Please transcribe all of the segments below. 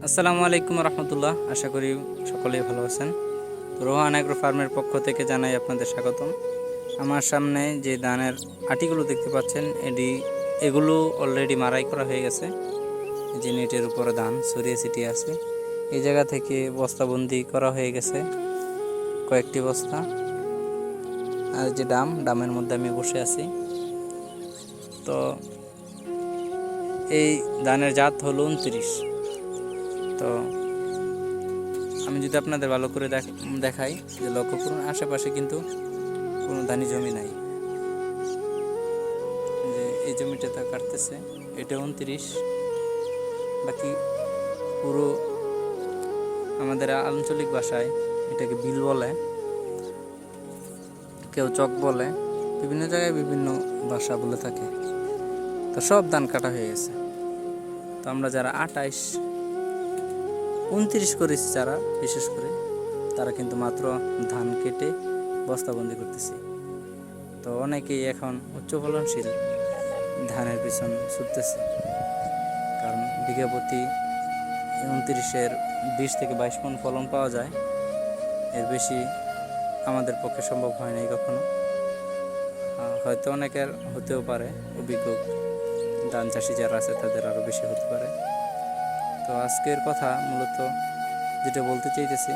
আসসালামু আলাইকুম রহমতুল্লাহ। আশা করি সকলেই ভালো আছেন। তো রোহান অ্যাগ্রো ফার্মের পক্ষ থেকে জানাই আপনাদের স্বাগতম। আমার সামনে যে ধানের আটিগুলো দেখতে পাচ্ছেন এগুলো অলরেডি মারাই করা হয়ে গেছে। যে নেটের উপরে ধান ছড়িয়ে ছিটিয়ে আছে, এই জায়গা থেকে বস্তাবন্দি করা হয়ে গেছে কয়েকটি বস্তা। আর যে ডামের মধ্যে আমি বসে আছি। তো এই ধানের জাত হলো 29। তো আমি যদি আপনাদের ভালো করে দেখাই, যে লক্ষ্য করুন আশেপাশে কিন্তু কোনো ধানি জমি নাই। যে এই জমিটা কাটতেছে, এটা 29। বাকি পুরো আমাদের আঞ্চলিক ভাষায় এটাকে বিল বলে, কেউ চক বলে, বিভিন্ন জায়গায় বিভিন্ন ভাষা বলে থাকে। তো সব ধান কাটা হয়ে গেছে। তো আমরা যারা 28, 29 করেছি যারা, বিশেষ করে তারা কিন্তু মাত্র ধান কেটে বস্তাবন্দি করতেছি। তো অনেকেই এখন উচ্চ ফলনশীল ধানের পিছন ছুটতেছে, কারণ বিঘা প্রতি 29-এর 20 থেকে 22 মণ ফলন পাওয়া যায়। এর বেশি আমাদের পক্ষে সম্ভব হয় নাই কখনো। হয়তো অনেকের হতেও পারে, অভিজ্ঞ ধান চাষি যারা আছে তাদের আরও বেশি হতে পারে। তো আজকের কথা মূলত যেটা বলতে চাইতেছি,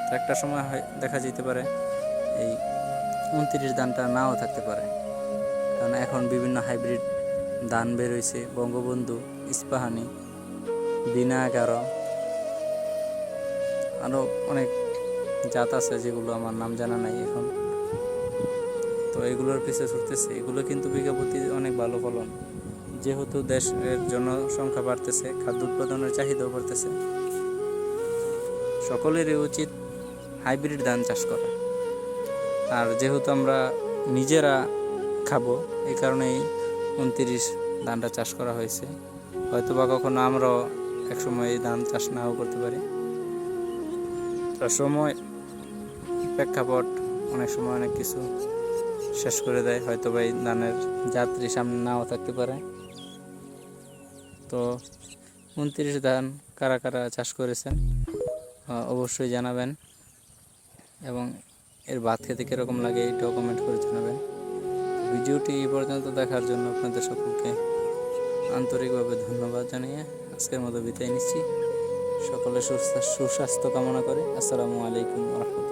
তো একটা সময় দেখা যেতে পারে এই 29 ধানটা নাও থাকতে পারে, কারণ এখন বিভিন্ন হাইব্রিড ধান বের হয়েছে। বঙ্গবন্ধু, ইস্পাহানি, বিনা 11, আরও অনেক জাত আছে যেগুলো আমার নাম জানা নাই এখন। তো এগুলোর পিছিয়ে ছুটতেছে। এগুলো কিন্তু বিঘা প্রতি অনেক ভালো ফলন, যেহেতু দেশের জনসংখ্যা বাড়তেছে, খাদ্য উৎপাদনের চাহিদাও বাড়তেছে। সকলেরই উচিত হাইব্রিড ধান চাষ করা। আর যেহেতু আমরা নিজেরা খাবো, এই কারণেই 29 ধানটা চাষ করা হয়েছে। হয়তো বা কখনো আমরাও একসময় এই ধান চাষ নাও করতে পারি। তো সময়, প্রেক্ষাপট অনেক সময় অনেক কিছু শেষ করে দেয়। হয়তো বা এই ধানের যাত্রী সামনে নাও থাকতে পারে। তো 29 ধান কারা কারা চাষ করেছেন অবশ্যই জানাবেন, এবং এর ভাত খেতে কীরকম লাগে এটাও কমেন্ট করে জানাবেন। ভিডিওটি এই পর্যন্ত দেখার জন্য আপনাদের সকলকে আন্তরিকভাবে ধন্যবাদ জানিয়ে আজকের মতো বিদায় নিচ্ছি। সকলে সুস্বাস্থ্য কামনা করে। আসসালামু আলাইকুম রহমতুল্লাহ।